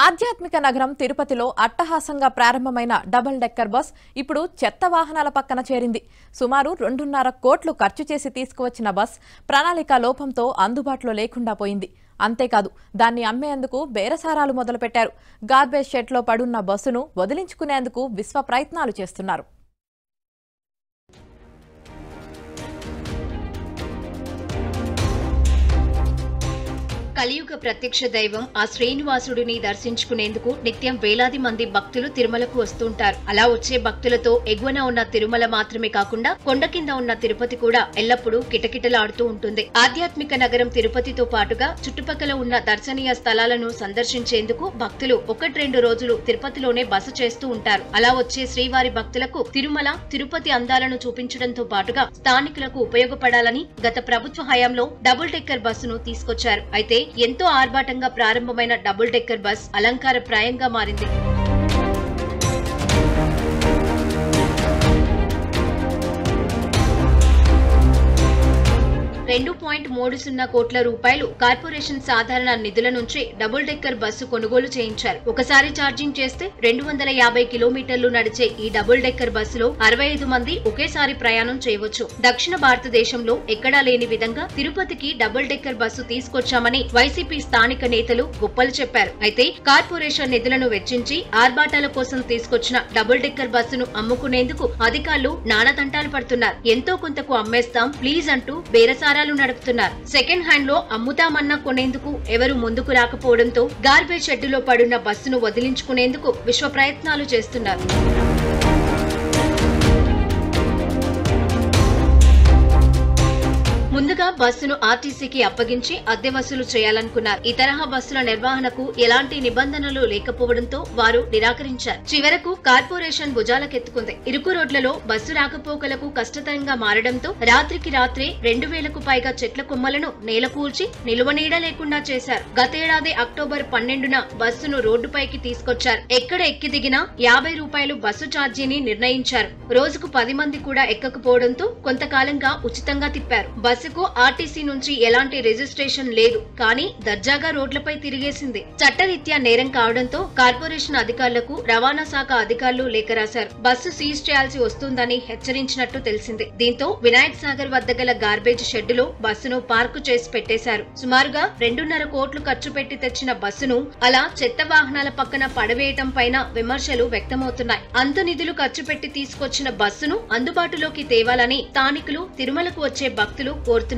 ఆధ్యాత్మిక నగరం తిరుపతిలో అట్టహాసంగా ప్రారంభమైన డబుల్ డెక్కర్ బస్ ఇప్పుడు చెత్త వాహనాల పక్కన చేరింది. సుమారు 2.5 కోట్లు ఖర్చు చేసి తీసుకువచ్చిన బస్ ప్రణాళిక లోపంతో అందుబాటులో లేకుండా పోయింది. అంతేకాదు దాన్ని అమ్మేందుకు బేరసారాలు మొదలుపెట్టారు. గార్బేజ్ షెడ్లో పడున్న బస్సును వదిలించుకునేందుకు విశ్వ ప్రయత్నాలు చేస్తున్నారు. కలియుగ ప్రత్యక్ష దైవం ఆ శ్రీనివాసుడిని దర్శించుకునేందుకు నిత్యం వేలాది మంది భక్తులు తిరుమలకు వస్తుంటారు. అలా వచ్చే భక్తులతో ఎగువన ఉన్న తిరుమల మాత్రమే కాకుండా కొండ కింద ఉన్న తిరుపతి కూడా ఎల్లప్పుడూ కిటకిటలాడుతూ ఉంటుంది. ఆధ్యాత్మిక నగరం తిరుపతితో పాటుగా చుట్టుపక్కల ఉన్న దర్శనీయ స్థలాలను సందర్శించేందుకు భక్తులు 1-2 రోజులు తిరుపతిలోనే బస చేస్తూ ఉంటారు. అలా వచ్చే శ్రీవారి భక్తులకు తిరుమల, తిరుపతి అందాలను చూపించడంతో పాటుగా స్థానికులకు ఉపయోగపడాలని గత ప్రభుత్వ హయాంలో డబుల్ డెక్కర్ బస్సును తీసుకొచ్చారు. అయితే ఎంతో ఆర్భాటంగా ప్రారంభమైన డబుల్ డెక్కర్ బస్ అలంకారప్రాయంగా మారింది. 2.30 కోట్ల రూపాయలు కార్పొరేషన్ సాధారణ నిధుల నుంచి డబుల్ డెక్కర్ బస్సు కొనుగోలు చేయించారు. ఒకసారి ఛార్జింగ్ చేస్తే 250 కిలోమీటర్లు నడిచే ఈ డబుల్ డెక్కర్ బస్సులో 65 మంది ఒకేసారి ప్రయాణం చేయవచ్చు. దక్షిణ భారతదేశంలో ఎక్కడా లేని విధంగా తిరుపతికి డబుల్ డెక్కర్ బస్సు తీసుకొచ్చామని వైసీపీ స్థానిక నేతలు గొప్పలు చెప్పారు. అయితే కార్పొరేషన్ నిధులను వెచ్చించి ఆర్భాటాల కోసం తీసుకొచ్చిన డబుల్ డెక్కర్ బస్సును అమ్ముకునేందుకు అధికారులు నానాతంటాలు పడుతున్నారు. ఎంతో కొంతకు అమ్మేస్తాం ప్లీజ్ అంటూ బేరసారాలు నడుపుతున్నారు. సెకండ్ హ్యాండ్ లో అమ్ముతామన్నా కొనేందుకు ఎవరు ముందుకు రాకపోవడంతో గార్బేజ్ షెడ్డులో పడున్న బస్సును వదిలించుకునేందుకు విశ్వ ప్రయత్నాలు చేస్తున్నారు. ముందుగా బస్సును ఆర్టీసీకి అప్పగించి అద్దె వసూలు చేయాలనుకున్నారు. ఈ తరహా బస్సుల నిర్వహణకు ఎలాంటి నిబంధనలు లేకపోవడంతో వారు నిరాకరించారు. చివరకు కార్పొరేషన్ భుజాలకెత్తుకుంది. ఇరుకు రోడ్లలో బస్సు రాకపోకలకు కష్టతరంగా మారడంతో రాత్రికి రాత్రే 2000కు పైగా చెట్ల కొమ్మలను నేలకూల్చి నిలువనీడ లేకుండా చేశారు. గతేడాది అక్టోబర్ 12న బస్సును రోడ్డుపైకి తీసుకొచ్చారు. ఎక్కడ ఎక్కి దిగినా 50 రూపాయలు బస్సు ఛార్జీని నిర్ణయించారు. రోజుకు 10 మంది కూడా ఎక్కకపోవడంతో కొంతకాలంగా ఉచితంగా తిప్పారు. బస్సుకు ఆర్టీసీ నుంచి ఎలాంటి రిజిస్ట్రేషన్ లేదు, కానీ దర్జాగా రోడ్లపై తిరిగేసింది. చట్టరీత్యా నేరం కావడంతో కార్పొరేషన్ అధికారులకు రవాణా శాఖ అధికారులు లేఖ రాశారు. బస్సు సీజ్ చేయాల్సి వస్తుందని హెచ్చరించినట్టు తెలిసింది. దీంతో వినాయక్ సాగర్ వద్ద గల గార్బేజ్ షెడ్డులో బస్సును పార్కు చేసి పెట్టేశారు. సుమారుగా 2.5 కోట్లు ఖర్చు పెట్టి తెచ్చిన బస్సును అలా చెత్త వాహనాల పక్కన పడవేయటం పైన విమర్శలు వ్యక్తమవుతున్నాయి. అంత నిధులు ఖర్చు పెట్టి తీసుకొచ్చిన బస్సును అందుబాటులోకి తేవాలని స్థానికులు, తిరుమలకు వచ్చే భక్తులు కోరుతున్నారు.